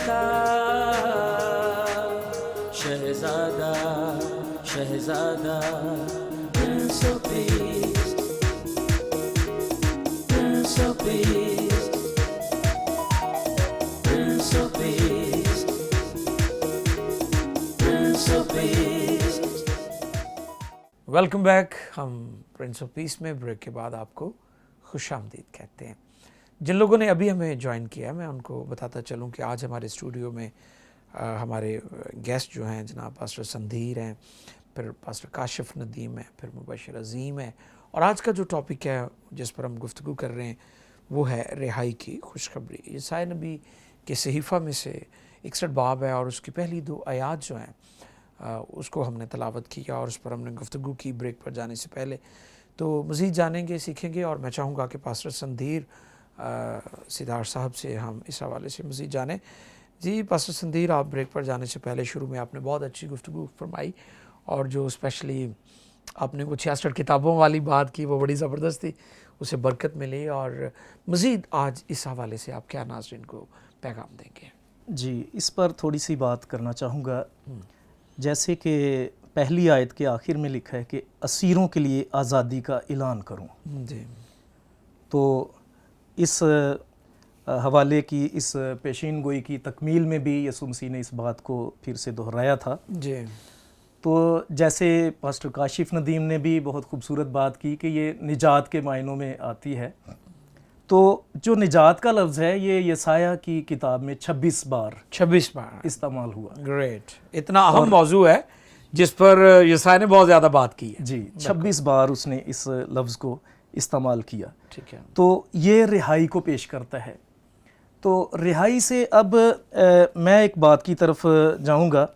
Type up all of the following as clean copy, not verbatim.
का शहजादा शहजादा Prince of Peace Prince of Peace Prince of Peace Prince of Peace। Welcome back. हम Prince of peace में break के बाद आपको खुशामदीद कहते हैं। जिन लोगों ने अभी हमें ज्वाइन किया, मैं उनको बताता चलूं कि आज हमारे स्टूडियो में हमारे गेस्ट जो हैं जनाब पास्टर संधीर हैं, फिर पास्टर काशिफ नदीम है, फिर मुबशर अजीम है, और आज का जो टॉपिक है जिस पर हम गुफ्तगू कर रहे हैं वो है रिहाई की खुशखबरी। यसाया नबी के सहीफ़ा में से 61 बाब है और उसकी पहली 2 आयात जो हैं उसको हमने तलावत किया और उस पर हमने गुफ्तगू की ब्रेक पर जाने से पहले। तो मज़ीद जानेंगे, सीखेंगे, और मैं चाहूँगा कि पास्टर संधीर सिद्धार्थ साहब से हम इस हवाले से मज़ीद जानें। जी पास्टर संधीर, आप ब्रेक पर जाने से पहले शुरू में आपने बहुत अच्छी गुफ्तगू फरमाई और जो स्पेशली आपने वो 66 किताबों वाली बात की वो बड़ी ज़बरदस्त थी, उसे बरकत मिली। और मज़ीद आज इस हवाले से आप क्या नाज़रीन को पैगाम देंगे? जी, इस पर थोड़ी सी बात करना चाहूँगा। जैसे कि पहली आयत के आखिर में लिखा है कि असीरों के लिए आज़ादी का ऐलान करूँ। जी, तो इस हवाले की, इस पेशीन गोई की तकमील में भी यीशु मसीह ने इस बात को फिर से दोहराया था। जी, तो जैसे पास्टर काशिफ नदीम ने भी बहुत खूबसूरत बात की कि ये निजात के मायनों में आती है। तो जो निजात का लफ्ज़ है ये यसाया की किताब में 26 बार इस्तेमाल हुआ। ग्रेट, इतना अहम मौजू है जिस पर यसाया ने बहुत ज़्यादा बात की है। जी, 26 बार उसने इस लफ्ज़ को इस्तेमाल किया। ठीक है। तो ये रिहाई को पेश करता है। तो रिहाई से अब मैं एक बात की तरफ जाऊंगा,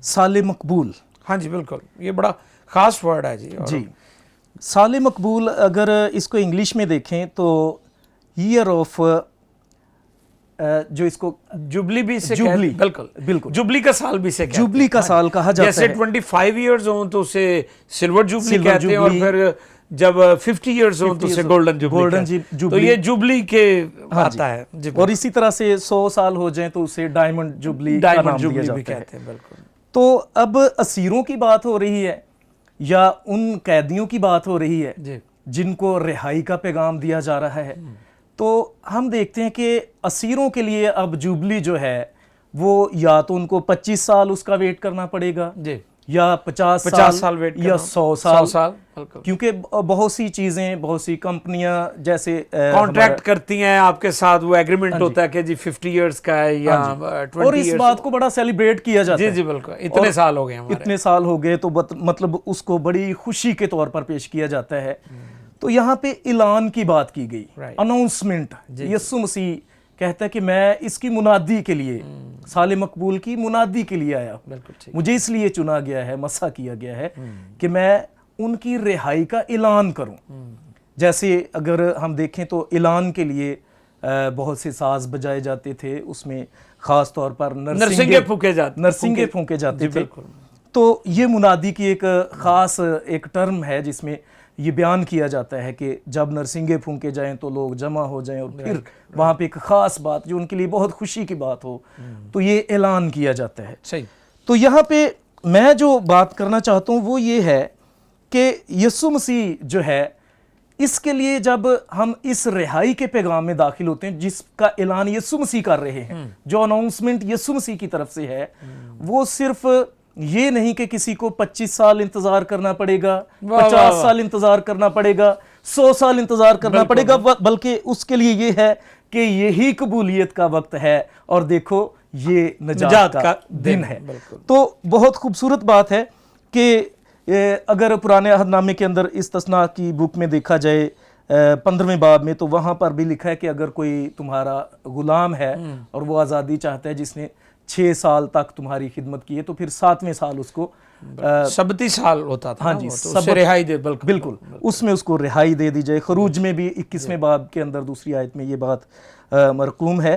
साले मकबूल। हाँ जी, बिल्कुल, ये बड़ा ख़ास वर्ड है जी। जी, साले मकबूल अगर इसको इंग्लिश में देखें तो ईयर ऑफ, जो इसको जुबली भी से जुबली, बिल्कुल बिल्कुल जुबली का साल भी से कहते हैं। जुबली का साल कहा जाता जैसे है। 25 इयर्स हो तो उसे सिल्वर जुबली कहते हैं, और फिर जब 50 इयर्स हो तो उसे गोल्डन जुबली। तो ये जुबली के आता है जी। और इसी तरह से 100 साल हो जाएं तो उसे डायमंड जुबली का नाम दिया जाता भी कहते हैं। बिल्कुल। तो अब असीरों की बात हो रही है या उन कैदियों की बात हो रही है जी, जिनको रिहाई का पैगाम दिया जा रहा है। तो हम देखते हैं कि असीरों के लिए अब जुबली जो है वो या तो उनको 25 साल उसका वेट करना पड़ेगा जी, या 50 साल वेट या 100 साल। बिल्कुल। क्योंकि बहुत सी चीज़ें, बहुत सी कंपनियां जैसे कॉन्ट्रैक्ट करती हैं आपके साथ, वो एग्रीमेंट होता है कि जी 50 इयर्स का है या 20 और इस बात को बड़ा सेलिब्रेट किया जाता है। जी, बिल्कुल। इतने साल हो गए हमारे, इतने साल हो गए, तो मतलब उसको बड़ी खुशी के तौर पर पेश किया जाता है। तो यहाँ पे ऐलान की बात की गई, अनाउंसमेंट। यीशु मसीह कहता है कि मैं इसकी मुनादी के लिए, साले मकबूल की मुनादी के लिए आया। मुझे इसलिए चुना गया है, मसा किया गया है कि मैं उनकी रिहाई का ऐलान करूं। जैसे अगर हम देखें तो ऐलान के लिए बहुत से साज बजाए जाते थे, उसमें खास तौर पर नरसिंगे फूंके जाते थे। तो ये मुनादी की एक खास एक टर्म है जिसमें ये बयान किया जाता है कि जब नरसिंगे फूंके जाएं तो लोग जमा हो जाएं, और फिर वहाँ पे एक ख़ास बात जो उनके लिए बहुत खुशी की बात हो, तो ये ऐलान किया जाता है। सही। तो यहाँ पे मैं जो बात करना चाहता हूँ वो ये है कि यीशु मसीह जो है, इसके लिए जब हम इस रिहाई के पैगाम में दाखिल होते हैं जिसका ऐलान यीशु मसीह कर रहे हैं, जो अनाउंसमेंट यीशु मसीह की तरफ से है, वो सिर्फ ये नहीं कि किसी को 25 साल इंतजार करना पड़ेगा, 50 साल इंतजार करना पड़ेगा, 100 साल इंतजार करना पड़ेगा, बल्कि उसके लिए ये है कि यही कबूलियत का वक्त है और देखो ये निजात का दिन है। तो बहुत खूबसूरत बात है कि अगर पुराने अहदनामे के अंदर इस्तिस्ना की बुक में देखा जाए 15वें बाब में, तो वहाँ पर भी लिखा है कि अगर कोई तुम्हारा गुलाम है और वो आज़ादी चाहता है, जिसने 6 साल तक तुम्हारी खिदमत की है, तो फिर 7वें साल उसको 37 साल होता था। हाँ जी, तो उससे रिहाई दे। बिल्कुल, उसमें उसको रिहाई दे दी जाए। खरूज में भी 21वें बाब के अंदर दूसरी आयत में ये बात मरकूम है।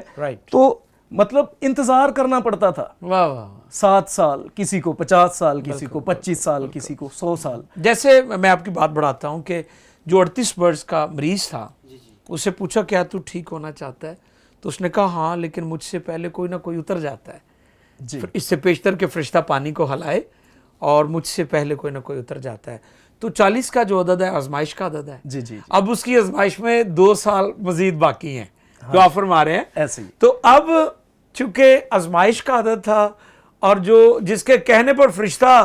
तो मतलब इंतजार करना पड़ता था। वाह वाह। 7 साल, किसी को 50 साल, किसी को 25 साल, किसी को 100 साल। जैसे मैं आपकी बात बढ़ाता हूँ कि जो 38 वर्ष का मरीज था, उसे पूछा क्या तू ठीक होना चाहता है, तो उसने कहा हाँ, लेकिन मुझसे पहले कोई ना कोई उतर जाता है, जी इससे पेशतर के फरिश्ता पानी को हलाए और मुझसे पहले कोई ना कोई उतर जाता है। तो 40 का जो अदद है आजमाइश का अदद है। जी जी अब उसकी आजमाइश में 2 साल मजीद बाकी हैं, जो आप फरमा रहे हैं। ऐसे ही तो अब चूंकि आजमाइश का अदद था और जो जिसके कहने पर फरिश्ता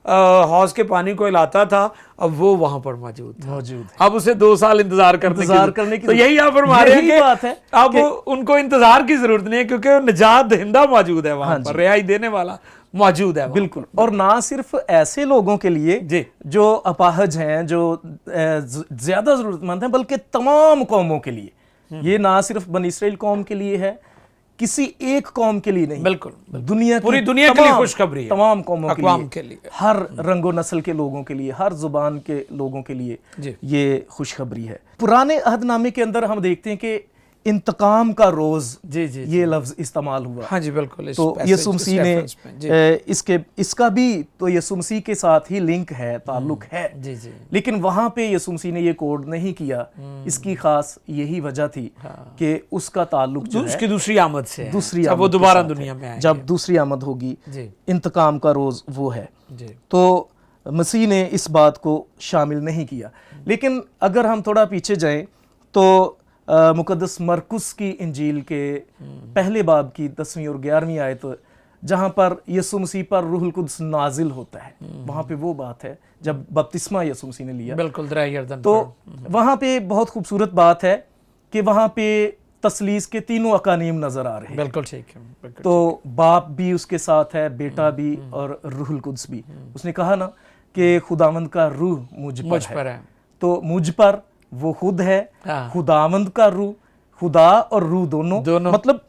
हौज के पानी को हिलाता था, अब वो वहां पर मौजूद था। अब उसे 2 साल इंतजार करने की तो यही आप फरमा रहे हैं बात है अब उनको इंतजार की जरूरत नहीं है, क्योंकि वो निजात दहिंदा मौजूद है वहां पर, रिहाई देने वाला मौजूद है। बिल्कुल। और ना सिर्फ ऐसे लोगों के लिए जी जो अपाहज हैं, जो ज्यादा जरूरतमंद हैं, बल्कि तमाम कौमों के लिए। ये ना सिर्फ बनी इसराइल कौम के लिए है, किसी एक कौम के लिए नहीं, बिल्कुल, दुनिया पूरी दुनिया के लिए खुशखबरी है, तमाम कौमों के लिए, हर रंगो नस्ल के लोगों के लिए, हर जुबान के लोगों के लिए ये खुशखबरी है। पुराने अहदनामे के अंदर हम देखते हैं कि इंतकाम का रोज ये लफ्ज इस्तेमाल हुआ। हाँ जी बिल्कुल। तो यीशु मसीह ने इसका भी तो यीशु मसीह के साथ ही लिंक है, ताल्लुक है। जी जी। लेकिन वहां पे यीशु मसीह ने ये कोड नहीं किया। इसकी खास यही वजह थी कि उसका ताल्लुक जो उसकी दूसरी आमद से है, दूसरी जब वो दोबारा दुनिया में आएंगे, जब दूसरी आमद होगी, इंतकाम का रोज वो है। तो मसीह ने इस बात को शामिल नहीं किया। लेकिन अगर हम थोड़ा पीछे जाएं तो मुकद्दस मरकुस की इंजील के पहले बाब की 10वीं और 11वीं आयत, जहां पर यीशु मसीह पर रूहुल कुद्स नाजिल होता है, वहां पे वो बात है जब बपतिस्मा यीशु मसीह ने लिया। बिल्कुल। तो वहां पे बहुत खूबसूरत बात है कि वहां पे तसलीस के तीनों अकानीम नजर आ रहे हैं। बिल्कुल ठीक है। तो बाप भी उसके साथ है, बेटा भी और रूहुल कुद्स भी। उसने कहा ना कि खुदावंद का रूह मुझ पर है। तो मुझ पर वो खुद है, खुदावंद का रूह, खुदा और रूह दोनों मतलब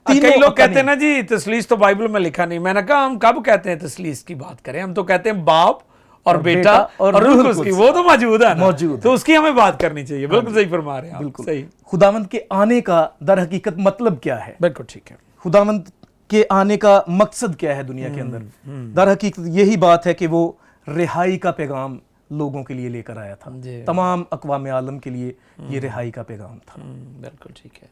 कई लोग कहते हैं ना जी तसलीस तो बाइबल में लिखा नहीं। मैंने कहा हम कब कहते हैं तसलीस की बात करें, हम तो कहते हैं बाप और बेटा और रूह कुद्स की, वो तो मौजूद है ना, तो उसकी हमें बात करनी चाहिए। बिल्कुल सही फरमा रहे हैं, बिल्कुल सही। खुदावंद के आने का दर हकीकत मतलब क्या है? बिल्कुल ठीक है। खुदावंद के आने का मकसद क्या है दुनिया के अंदर? दर हकीकत यही बात है कि वो रिहाई का पैगाम लोगों के लिए लेकर आया था। तमाम अक़वाम आलम के लिए ये रिहाई का पैगाम था। बिल्कुल ठीक है।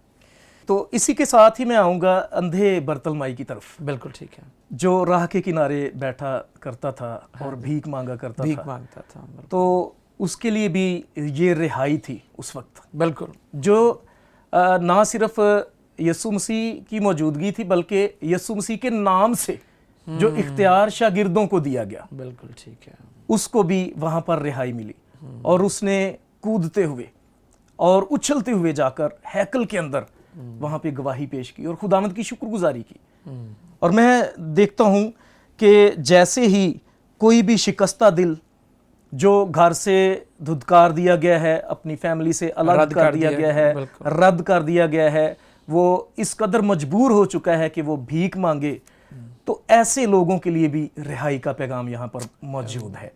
तो इसी के साथ ही मैं आऊँगा अंधे बर्तलमाई की तरफ। बिल्कुल ठीक है। जो राह के किनारे बैठा करता था और भीख मांगता था। तो उसके लिए भी ये रिहाई थी उस वक्त। बिल्कुल। जो ना सिर्फ यीशु मसीह की मौजूदगी थी, बल्कि यीशु मसीह के नाम से जो इख्तियार शागिर्दों को दिया गया, बिल्कुल ठीक है, उसको भी वहां पर रिहाई मिली। और उसने कूदते हुए और उछलते हुए जाकर हैकल के अंदर वहां पे गवाही पेश की और खुदावंद की शुक्रगुजारी की। और मैं देखता हूं कि जैसे ही कोई भी शिकस्ता दिल जो घर से धुतकार दिया गया है, अपनी फैमिली से अलग कर दिया गया है, रद्द कर दिया गया है, वो इस कदर मजबूर हो चुका है कि वो भीख मांगे, तो ऐसे लोगों के लिए भी रिहाई का पैगाम यहाँ पर मौजूद है।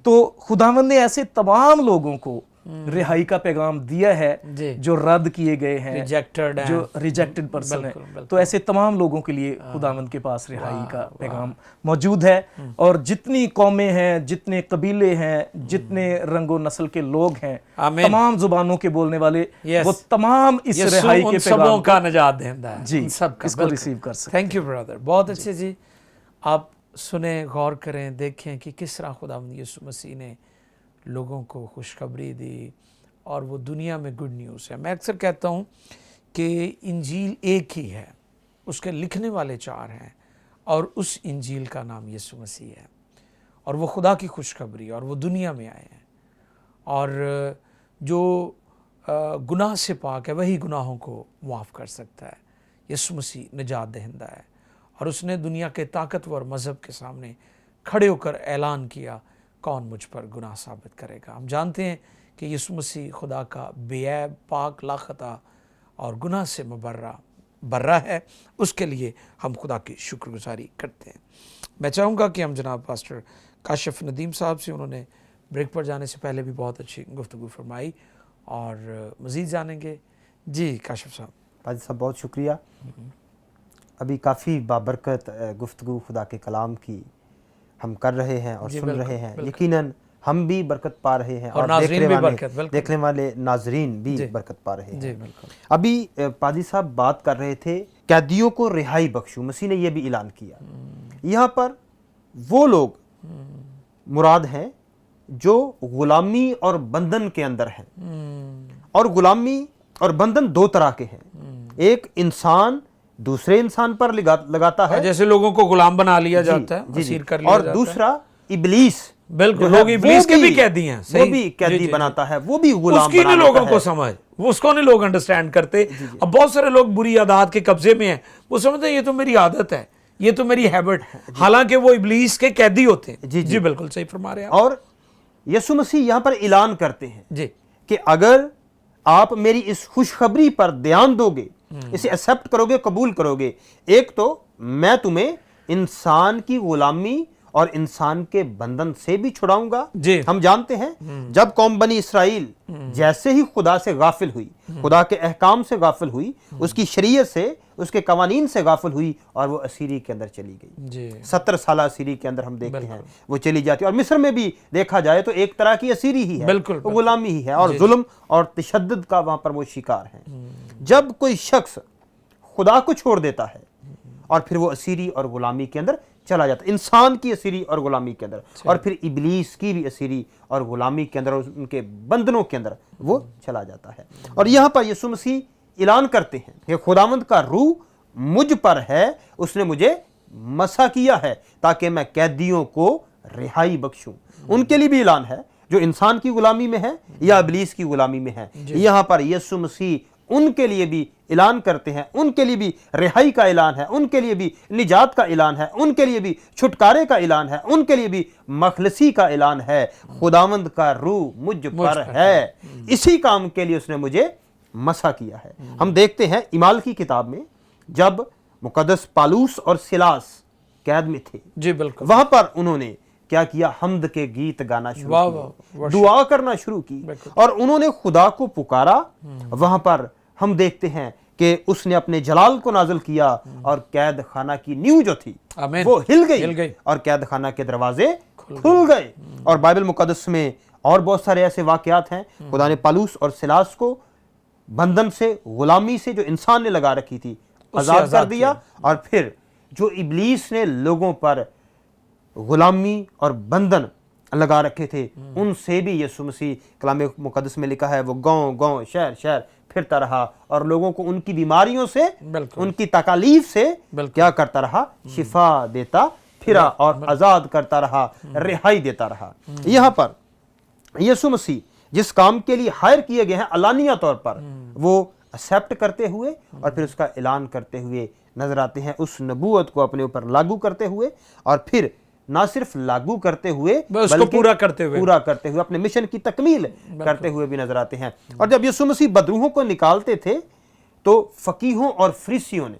तो खुदावंद ने ऐसे तमाम लोगों को रिहाई का पैगाम दिया है जो रद्द किए गए हैं, जो रिजेक्टेड पर्सन है। तो ऐसे तमाम लोगों के लिए खुदावंद के पास रिहाई का पैगाम मौजूद है। और जितनी कौमें हैं, जितने कबीले हैं, जितने रंगो नस्ल के लोग हैं, तमाम जुबानों के बोलने वाले, वो तमाम इस रिहाई के पैगाम का निजात देता है जी, इसको रिसीव कर सकते। थैंक यू ब्रदर, बहुत अच्छे जी। आप सुने, गौर करें, देखें कि किस तरह खुदावंद यीशु मसीह ने लोगों को खुशखबरी दी और वो दुनिया में गुड न्यूज़ है। मैं अक्सर कहता हूँ कि इंजील एक ही है, उसके लिखने वाले 4 हैं और उस इंजील का नाम यीशु मसीह है और वो खुदा की खुशखबरी और वो दुनिया में आए हैं। और जो गुनाह से पाक है वही गुनाहों को माफ़ कर सकता है। यीशु मसीह निजात दहिंदा है और उसने दुनिया के ताकतवर मज़हब के सामने खड़े होकर ऐलान किया, कौन मुझ पर गुनाह साबित करेगा। हम जानते हैं कि यीशु मसीह खुदा का बेऐब, पाक, लाखता और गुनाह से बर्रा है। उसके लिए हम खुदा की शुक्रगुजारी करते हैं। मैं चाहूँगा कि हम जनाब पास्टर काशिफ नदीम साहब से, उन्होंने ब्रेक पर जाने से पहले भी बहुत अच्छी गुफ्तगू फरमाई और मज़ीद जानेंगे। जी काशिफ साहब। पाजी साहब बहुत शुक्रिया। अभी काफ़ी बाबरकत गुफ्तगू खुदा के कलाम की हम कर रहे हैं और सुन रहे हैं। यकीनन हम भी बरकत पा रहे हैं और नाज़रीन भी बरकत, बिल्कुल। देखने वाले नाजरीन भी बरकत पा रहे जी हैं। बिल्कुल। अभी पादी साहब बात कर रहे थे कैदियों को रिहाई बख्शू, मसीह ने यह भी ऐलान किया। यहाँ पर वो लोग मुराद हैं जो गुलामी और बंधन के अंदर हैं। और गुलामी और बंधन दो तरह के हैं। एक इंसान दूसरे इंसान पर लगाता है, जैसे लोगों को गुलाम बना लिया जी, जाता है, जी, जी। असीर कर लिया और जाता है। दूसरा इब्लीस, बिल्कुल, जो है, लोग इब्लीस वो के भी कैदी हैं, वो सही। भी जी, कैदी जी, बनाता है, वो भी गुलाम उसकी बना नहीं लेता लोगों को है। समझ, वो उसको नहीं लोग अंडरस्टैंड करते। अब बहुत सारे लोग बुरी आदत के कब्जे में हैं, वो समझते हैं ये तो मेरी आदत है, ये तो मेरी हैबिट, हालांकि वो इब्लीस के कैदी होते हैं। जी, जी। बिल्कुल सही फरमा रहे हैं आप। और यीशु मसीह यहां पर ऐलान करते हैं जी कि अगर आप मेरी इस खुशखबरी पर ध्यान दोगे, इसे एक्सेप्ट करोगे, कबूल करोगे, एक तो मैं तुम्हें इंसान की गुलामी और इंसान के बंधन से भी छुड़ाऊंगा। जी। हम जानते हैं जब कौम बनी इसराइल जैसे ही खुदा से गाफिल हुई, खुदा के अहकाम से गाफिल हुई, उसकी शरीयत से, उसके कवानीन से गाफिल हुई और वो असीरी के अंदर चली गई। जी 70 साल असीरी के अंदर हम देखते हैं वो चली जाती है। और मिस्र में भी देखा जाए तो एक तरह की असीरी ही है, बिल्कुल, वो गुलामी ही है और जुल्म और तशद्दुद का वहां पर वो शिकार है। जब कोई शख्स खुदा को छोड़ देता है और फिर वो असीरी और गुलामी के अंदर चला जाता है, इंसान की असीरी और गुलामी के अंदर, और फिर इब्लीस की भी असीरी और गुलामी के अंदर, उनके बंधनों के अंदर वो चला जाता है। और यहां पर यीशु मसीह ऐलान करते हैं कि खुदावंद का रूह मुझ पर है, उसने मुझे मसा किया है ताकि मैं कैदियों को रिहाई बख्शूं। उनके लिए भी ऐलान है जो इंसान की गुलामी में है या इब्लीस की गुलामी में है। यहां पर यीशु मसीह उनके लिए भी ऐलान करते हैं, उनके लिए भी रिहाई का ऐलान है, उनके लिए भी निजात का ऐलान है, उनके लिए भी छुटकारे का ऐलान है, उनके लिए भी मखलसी का ऐलान है। खुदावंद का रूह मुझ पर है, इसी काम के लिए उसने मुझे मसा किया है। हम देखते हैं इमाल की किताब में जब मुकद्दस पालूस और सिलास कैद में थे, जी बिल्कुल, वहां पर उन्होंने क्या किया, हमद के गीत गाना शुरू वाह, किए, वाह, दुआ करना शुरू की और उन्होंने खुदा को पुकारा। वहां पर हम देखते हैं कि उसने अपने जलाल को नाज़िल किया और कैद खाना की नींव जो थी आमीन, वो हिल गई और कैद खाना के दरवाजे खुल गए। और बाइबल मुकद्दस में और बहुत सारे ऐसे वाकयात हैं। खुदा ने पालूस और सिलास को बंधन से, गुलामी से जो इंसान ने लगा रखी थी, आजाद कर दिया। और फिर जो इब्लीस ने लोगों पर गुलामी और बंधन लगा रखे थे, उनसे भी यीशु मसीह, कलाम मुकद्दस में लिखा है, वो गांव गांव शहर शहर फिरता रहा और लोगों को उनकी बीमारियों से, उनकी तकालीफ से क्या करता रहा, शिफा देता फिरा और आजाद करता रहा, रिहाई देता रहा। यहां पर यीशु मसीह जिस काम के लिए हायर किए गए हैं, अलानिया तौर पर वो एक्सेप्ट करते हुए और फिर उसका ऐलान करते हुए नजर आते हैं, उस नबूवत को अपने ऊपर लागू करते हुए और फिर ना सिर्फ लागू करते हुए बल्कि पूरा करते हुए अपने मिशन की तकमील करते हुए भी नजर आते हैं। और जब यीशु मसीह बदरूहों को निकालते थे तो फकीहों और फरीसियों ने,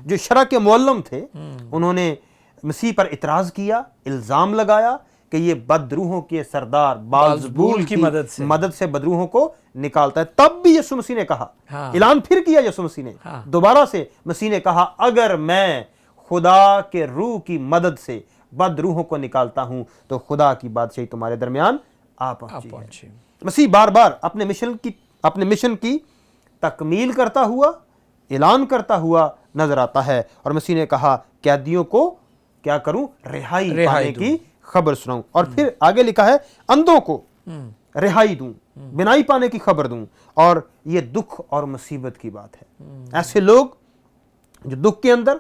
जो शरा के मुअल्लम थे, उन्होंने मसीह पर इतराज किया, इल्जाम लगाया कि ये बदरूहों के सरदार बालज़बूल की मदद से बदरूहों को निकालता है। तब भी यीशु मसीह ने कहा, ऐलान फिर किया यीशु मसीह ने, दोबारा से मसीह ने कहा, अगर मैं खुदा के रूह की मदद से बदरूहों को निकालता हूं तो खुदा की बादशाही तुम्हारे दरमियान आ पहुंची है। मसीह बार बार अपने मिशन की तकमील करता हुआ, ऐलान करता हुआ नजर आता है। और मसीह ने कहा, कैदियों को क्या करूं, रिहाई पाने की खबर सुनाऊं। और फिर आगे लिखा है, अंधों को रिहाई दूं, बिनाई पाने की खबर दूं। और यह दुख और मुसीबत की बात है। ऐसे लोग जो दुख के अंदर,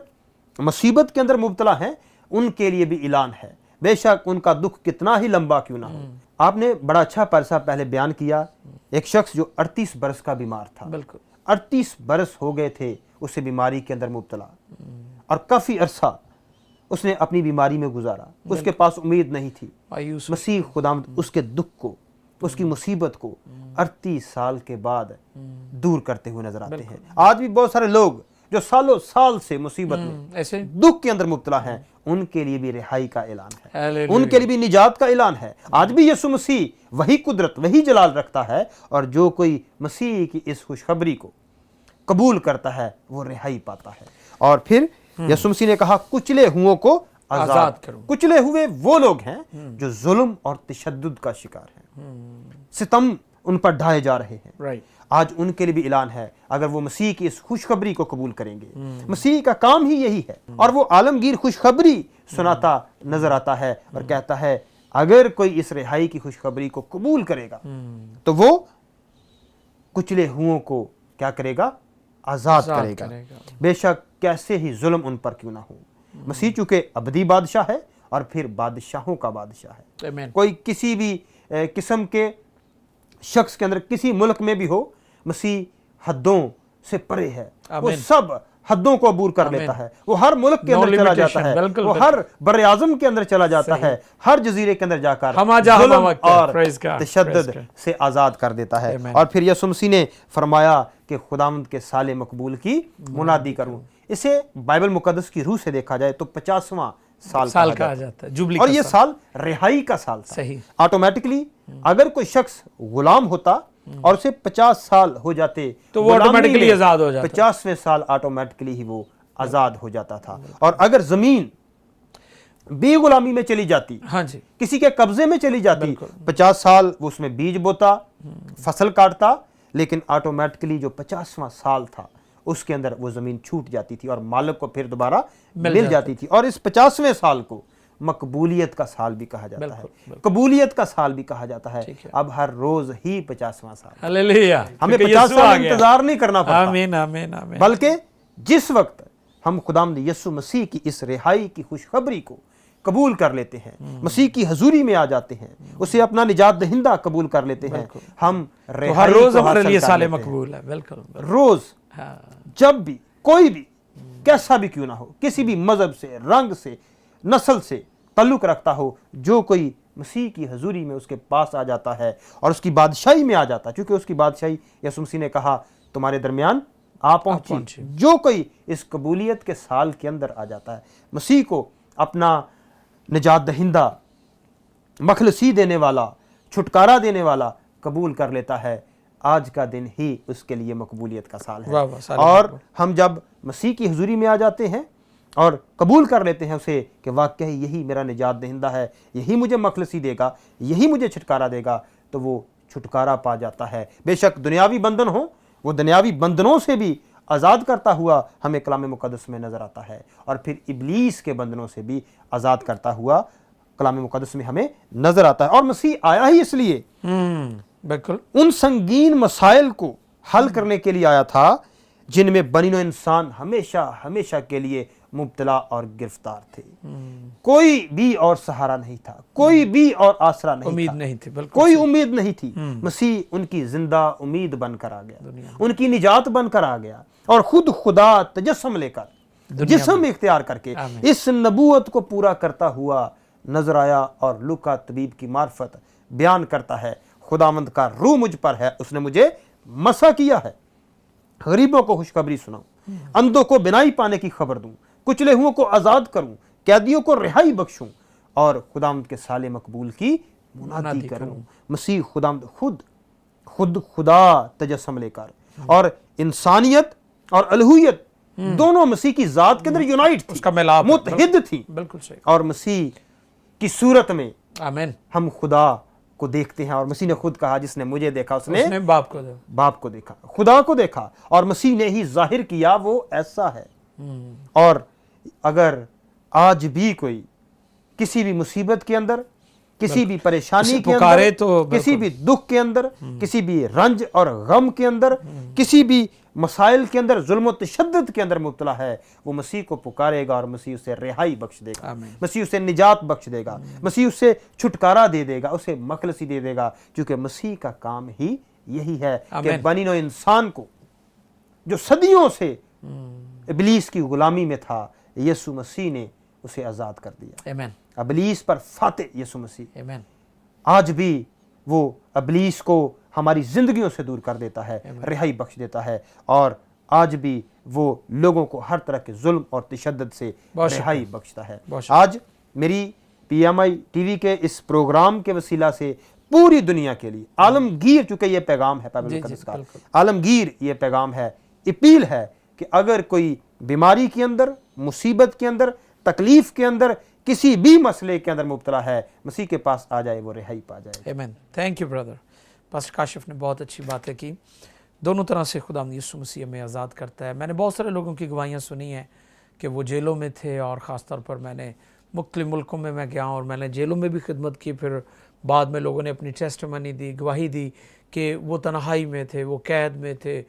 मुसीबत के अंदर मुब्तला हैं, उनके लिए भी ऐलान है, बेशक उनका दुख कितना ही लंबा क्यों ना हो। आपने बड़ा अच्छा परसा पहले बयान किया, एक शख्स जो 38 बरस का बीमार था, बिल्कुल 38 बरस हो गए थे उसे बीमारी के अंदर मुब्तला, और काफी अरसा उसने अपनी बीमारी में गुजारा, उसके पास उम्मीद नहीं थी। मसीह खुदावंद उसके दुख को, उसकी मुसीबत को 38 साल के बाद दूर करते हुए नजर आते हैं। आज भी बहुत सारे लोग जो सालों साल से मुसीबत में, ऐसे दुख के अंदर मुब्तला हैं, उनके लिए भी रिहाई का ऐलान है, उनके लिए भी निजात का ऐलान है। आज भी यीशु मसीह वही कुदरत, वही जलाल रखता है, और जो कोई मसीह की इस खुशखबरी को कबूल करता है वो रिहाई पाता है। और फिर यीशु मसीह ने कहा, कुचले हुओं को आजाद करूं। कुचले हुए वो लोग हैं जो जुल्म और तशद्दुद का शिकार हैं, सितम उन पर ढाए जा रहे हैं। राइट। आज उनके लिए भी ऐलान है, अगर वो मसीह की इस खुशखबरी को कबूल करेंगे, मसीह का काम ही यही है, और वो आलमगीर खुशखबरी सुनाता नजर आता है और कहता है अगर कोई इस रिहाई की खुशखबरी को कबूल करेगा तो वो कुचले हुओं को क्या करेगा, आजाद करेगा। बेशक कैसे ही जुल्म उन पर क्यों ना हो, मसीह चूंकि अबदी बादशाह है और फिर बादशाहों का बादशाह है। Amen. कोई किसी भी किस्म के शख्स के अंदर किसी मुल्क में भी हो, मसीह हदों से परे है, वो सब हदों को अबूर कर लेता है, वो हर मुल्क के अंदर चला जाता है, वो हर बर आज़म के अंदर चला जाता है, हर जजीरे के अंदर जाकर जुल्म और तशद्दुद से आजाद कर देता है। और फिर यीशु मसीह ने फरमाया कि खुदावंद के साले मकबूल की मुनादी करूं। इसे बाइबल मुकद्दस की रूह से देखा जाए तो 50वां साल कहा जाता है, जुबली, और ये साल रिहाई का साल था। सही। ऑटोमेटिकली अगर कोई शख्स गुलाम होता और उसे 50 साल हो जाते तो वो ऑटोमेटिकली आजाद हो जाता, 50वें साल ऑटोमेटिकली ही वो आजाद हो जाता था। और अगर जमीन बेगुलामी में चली जाती, हाँ जी, किसी के कब्जे में चली जाती, 50 साल वो उसमें बीज बोता, फसल काटता, लेकिन ऑटोमेटिकली जो 50वां साल था उसके अंदर वो जमीन छूट जाती थी और मालिक को फिर दोबारा मिल जाती थी। और इस 50वें साल को मकबूलियत का साल भी कहा जाता है, कबूलियत का साल भी कहा जाता है। अब हर रोज ही 50वां साल, हालेलुया, हमें 50 साल इंतजार नहीं करना पड़ता। आमीन आमीन आमीन। बल्कि जिस वक्त हम खुदावंद यीशु मसीह की इस रिहाई की खुशखबरी को कबूल कर लेते हैं, मसीह की हजूरी में आ जाते हैं, उसे अपना निजात दहिंदा कबूल कर लेते हैं, हम तो हर रोज हमारे लिए साले मकबूल है। बिल्कुल, रोज जब भी कोई भी कैसा भी क्यों ना हो, किसी भी मजहब से, रंग से, नस्ल से ताल्लुक रखता हो, जो कोई मसीह की हजूरी में उसके पास आ जाता है और उसकी बादशाही में आ जाता है, क्योंकि उसकी बादशाही यीशु मसीह ने कहा तुम्हारे दरमियान आ पहुंची। जो कोई इस कबूलियत के साल के अंदर आ जाता है, मसीह को अपना निजात दहिंदा, मखलसी देने वाला, छुटकारा देने वाला कबूल कर लेता है, आज का दिन ही उसके लिए मकबूलियत का साल है। और हम जब मसीह की हुजूरी में आ जाते हैं और कबूल कर लेते हैं उसे कि वाकई यही मेरा निजात दहिंदा है, यही मुझे मखलसी देगा, यही मुझे छुटकारा देगा, तो वो छुटकारा पा जाता है। बेशक दुनियावी बंधन हो, वो दुनियावी बंधनों से भी आज़ाद करता हुआ हमें कलाम मुकद्दस में नज़र आता है, और फिर इब्लीस के बंधनों से भी आज़ाद करता हुआ कलाम मुकद्दस में हमें नज़र आता है। और मसीह आया ही इसलिए, बिल्कुल, उन संगीन मसाइल को हल करने के लिए आया था जिनमें बनीनो इंसान हमेशा हमेशा के लिए मुब्तला और गिरफ्तार थे। कोई भी और सहारा नहीं था, कोई भी और आसरा नहीं, उम्मीद था, नहीं थी, कोई उम्मीद नहीं थी। मसीह उनकी जिंदा उम्मीद बनकर आ गया, उनकी निजात बनकर आ गया, और खुद खुदा तजस्सुम लेकर जिस्म इख्तियार करके इस नबूवत को पूरा करता हुआ नजर आया। और लूका तबीब की मार्फत बयान करता है, खुदावंद का रूह मुझ पर है, उसने मुझे मसा किया है, गरीबों को खुशखबरी सुनाऊं, अंधों को बिनाई पाने की खबर दूं, कुचले हुओं को आजाद करूं, कैदियों को रिहाई बख्शूं, और खुदावंद के साले मकबूल की मुनादी करूं। मसीह खुदावंद खुद खुदा तजस्सुम लेकर, और इंसानियत और अलूहियत दोनों मसीह की जात के अंदर यूनाइट थी, उसका मिलाप, मुत्तहिद थी। बिल्कुल सही। और मसीह की सूरत में आमीन हम खुदा को देखते हैं, और मसीह ने खुद कहा जिसने मुझे देखा उसने बाप को देखा, खुदा को देखा, और मसीह ने ही जाहिर किया वो ऐसा है। और अगर आज भी कोई किसी भी मुसीबत के अंदर, किसी भी परेशानी के अंदर, किसी भी दुख के अंदर, किसी भी रंज और गम के अंदर, किसी भी मसाइल के अंदर, जुल्म तशद्दुद के अंदर मुब्तला है, वो मसीह को पुकारेगा और मसीह उसे रिहाई बख्श देगा, मसीह उसे निजात बख्श देगा, मसीह उसे छुटकारा दे देगा, उसे मखलसी दे देगा, क्योंकि मसीह का काम ही यही है कि बनीनो इंसान को, जो सदियों से इब्लीस की गुलामी में था, यीशु मसीह ने उसे आजाद कर दिया। आमीन। इब्लीस पर फाते यीशु मसीह आमीन। आज भी वो इब्लीस को हमारी जिंदगियों से दूर कर देता है, रिहाई बख्श देता है, और आज भी वो लोगों को हर तरह के जुल्म और तशद्दुद से रिहाई बख्शता है। आज मेरी PMI TV के इस प्रोग्राम के वसीला से पूरी दुनिया के लिए आलमगीर, चूंकि ये पैगाम है बाइबल मुकद्दस का, आलमगीर ये पैगाम है, अपील है कि अगर कोई बीमारी के अंदर, मुसीबत के अंदर, तकलीफ के अंदर, किसी भी मसले के अंदर मुब्तला है, मसीह के पास आ जाए, वो रिहाई पा जाए। आमीन। Thank you brother. Pastor Kashif ने बहुत अच्छी बातें की। दोनों तरह से खुदा यीशु मसीह हमें आज़ाद करता है। मैंने बहुत सारे लोगों की गवाहियाँ सुनी हैं कि वो जेलों में थे, और ख़ास तौर पर मैंने मुख्तलिफ मुल्कों में मैं गया और मैंने जेलों में भी खिदमत की। फिर बाद में लोगों ने अपनी टेस्टिमनी दी, गवाही दी कि वो तन्हाई में थे, वो कैद में थे,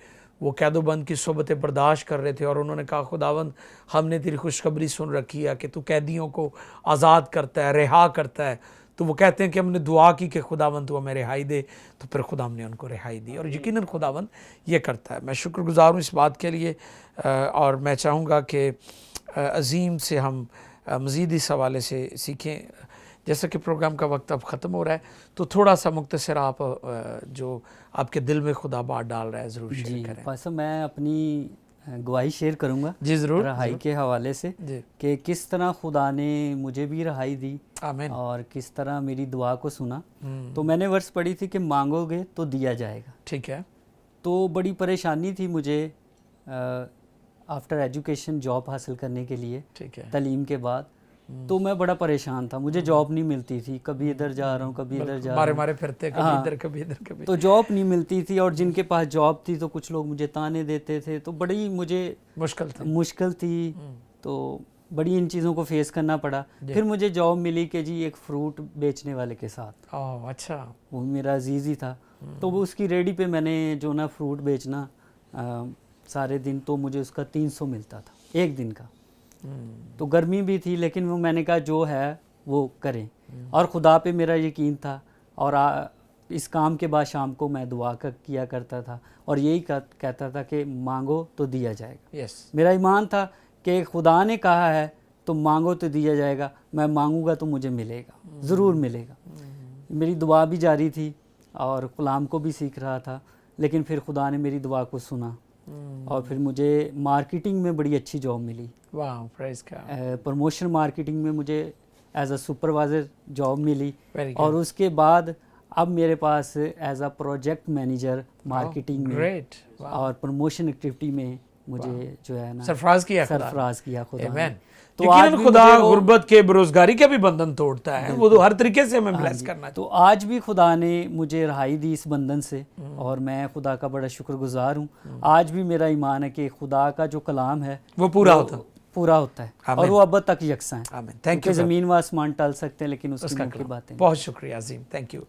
वो कैदोबंद की सोबतें बर्दाश्त कर रहे थे, और उन्होंने कहा खुदावंद हमने तेरी खुशखबरी सुन रखी है कि तू कैदियों को आज़ाद करता है, रिहा करता है। तो वो कहते हैं कि हमने दुआ की कि खुदावंद तू हमें रिहाई दे, तो फिर खुदा ने उनको रिहाई दी, और यकीनन खुदावंद ये करता है। मैं शुक्रगुजार हूँ इस बात के लिए, और मैं चाहूँगा कि अज़ीम से हम मज़ीद इस हवाले से सीखें। जैसा कि प्रोग्राम का वक्त अब ख़त्म हो रहा है, तो थोड़ा सा मुख्तसर आप जो आपके दिल में खुदा बात डाल रहा है ज़रूर शेयर करें। पास्टर मैं अपनी गवाही शेयर करूंगा जी ज़रूर, रहाई के हवाले से कि किस तरह खुदा ने मुझे भी रहाई दी आमीन, और किस तरह मेरी दुआ को सुना। तो मैंने वर्ष पढ़ी थी कि मांगोगे तो दिया जाएगा। ठीक है। तो बड़ी परेशानी थी मुझे आफ्टर एजुकेशन जॉब हासिल करने के लिए, ठीक है, तालीम के बाद। तो मैं बड़ा परेशान था, मुझे जॉब नहीं मिलती थी, कभी इधर जा रहा हूँ, कभी इधर जा रहा हूँ, मारे फिरते, कभी इधर कभी इधर कभी, तो जॉब नहीं मिलती थी। और जिनके पास जॉब थी तो कुछ लोग मुझे ताने देते थे, तो बड़ी मुझे मुश्किल थी। तो बड़ी इन चीज़ों को फेस करना पड़ा। फिर मुझे जॉब मिली कि जी एक फ्रूट बेचने वाले के साथ। ओह अच्छा। वो मेरा अजीज़ ही था, तो वो उसकी रेडी पे मैंने जो ना फ्रूट बेचना सारे दिन, तो मुझे उसका 300 मिलता था एक दिन का। तो गर्मी भी थी, लेकिन वो मैंने कहा जो है वो करें, और खुदा पे मेरा यकीन था। और इस काम के बाद शाम को मैं दुआ किया करता था, और यही कहता था कि मांगो तो दिया जाएगा। मेरा ईमान था कि खुदा ने कहा है तो मांगो तो दिया जाएगा, मैं मांगूंगा तो मुझे मिलेगा, ज़रूर मिलेगा। मेरी दुआ भी जारी थी और कलाम को भी सीख रहा था, लेकिन फिर खुदा ने मेरी दुआ को सुना, और फिर मुझे मार्केटिंग में बड़ी अच्छी जॉब मिली। वाह, प्रेज़ गॉड। प्रमोशन मार्केटिंग में मुझे एज अ सुपरवाइज़र जॉब मिली, और उसके बाद अब मेरे पास as a project manager marketing में और प्रमोशन एक्टिविटी में मुझे जो है ना सरफराज किया खुदा ने। तो आज खुदा गुर्बत के, बेरोजगारी के भी बंधन तोड़ता है, वो तो हर तरीके से हमें ब्लेस करना है। तो आज भी खुदा ने मुझे रहाई दी इस बंधन से, और मैं खुदा का बड़ा शुक्रगुजार हूँ। आज भी मेरा ईमान है कि खुदा का जो कलाम है वो पूरा होता है, और वो अब तक यकसा है। Thank you. ज़मीन व आसमान टल सकते हैं, लेकिन उसकी मुख्य बातें। बहुत शुक्रिया अजीम, थैंक यू।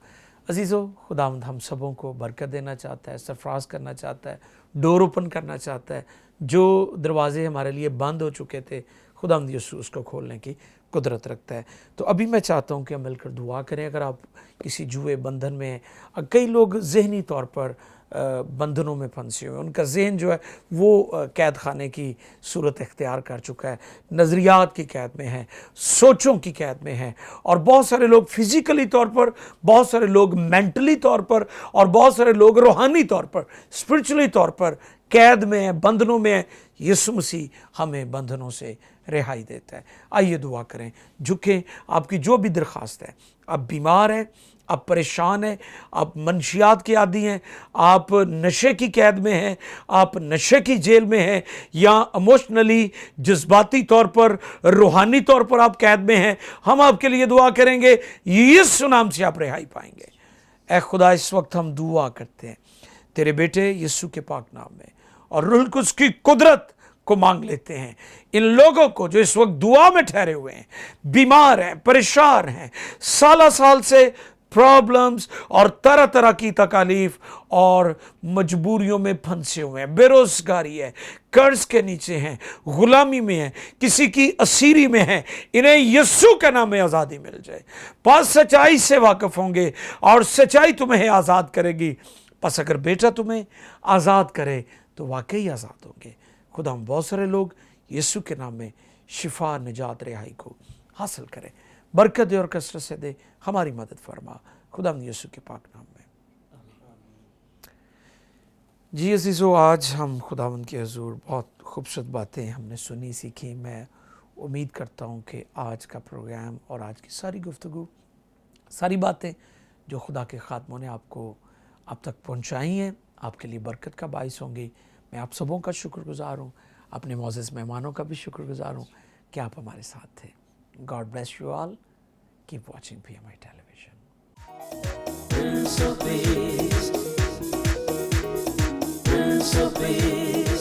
अजीज़ों, खुदावंद हम सबों को बरकत देना चाहता है, सरफराज करना चाहता है, डोर ओपन करना चाहता है। जो दरवाजे हमारे लिए बंद हो चुके थे, खुदावंद यीशु उसको खोलने की कुदरत रखता है। तो अभी मैं चाहता हूँ कि हम मिलकर दुआ करें। अगर आप किसी जुए बंधन में हैं, कई लोग जहनी तौर पर बंधनों में फंसे हुए, उनका जहन जो है वो कैद खाने की सूरत इख्तियार कर चुका है, नज़रियात की कैद में है, सोचों की कैद में है, और बहुत सारे लोग फिज़िकली तौर पर, बहुत सारे लोग मेंटली तौर पर, और बहुत सारे लोग रूहानी तौर पर, स्पिरिचुअली तौर पर कैद में है, बंधनों में है। यीशु मसीह हमें बंधनों से रिहाई देता है। आइए दुआ करें, झुकें। आपकी जो भी दरख्वास्त है, आप बीमार हैं, आप परेशान हैं, आप मनशियात के आदी हैं, आप नशे की कैद में हैं, आप नशे की जेल में हैं, या इमोशनली जज्बाती तौर पर, रूहानी तौर पर आप कैद में हैं, हम आपके लिए दुआ करेंगे। यीशु नाम से आप रिहाई पाएंगे। ऐ खुदा, इस वक्त हम दुआ करते हैं तेरे बेटे यीशु के पाक नाम में, और रूह कुद्स की कुदरत को मांग लेते हैं। इन लोगों को जो इस वक्त दुआ में ठहरे हुए हैं, बीमार हैं, परेशान हैं, साल से प्रॉब्लम्स और तरह तरह की तकालीफ और मजबूरियों में फंसे हुए हैं, बेरोजगारी है, कर्ज के नीचे हैं, गुलामी में हैं, किसी की असीरी में हैं, इन्हें यीशु के नाम में आज़ादी मिल जाए। पास सच्चाई से वाकिफ होंगे और सच्चाई तुम्हें आज़ाद करेगी। बस अगर बेटा तुम्हें आज़ाद करे तो वाकई आज़ाद होंगे। खुदा हम बहुत सारे लोग यीशु के नाम में शिफा, निजात, रिहाई को हासिल करें। बरकत दे और कसरत से दे, हमारी मदद फरमा, खुदा यीशु के पाक नाम में। जी अज़ीज़ों, आज हम खुदावंद के हुज़ूर बहुत खूबसूरत बातें हमने सुनी, सीखी। मैं उम्मीद करता हूँ कि आज का प्रोग्राम और आज की सारी गुफ्तगू, सारी बातें जो खुदा के ख़ादमों ने आपको अब तक पहुँचाई हैं, आपके लिए बरकत का बाइस होंगी। मैं आप सबों का शुक्रगुजार हूँ, अपने मोअज़्ज़ज़ मेहमानों का भी शुक्रगुजार हूँ कि आप हमारे साथ थे। God bless you all. Keep watching PMI Television. Prince of Peace, Prince of Peace.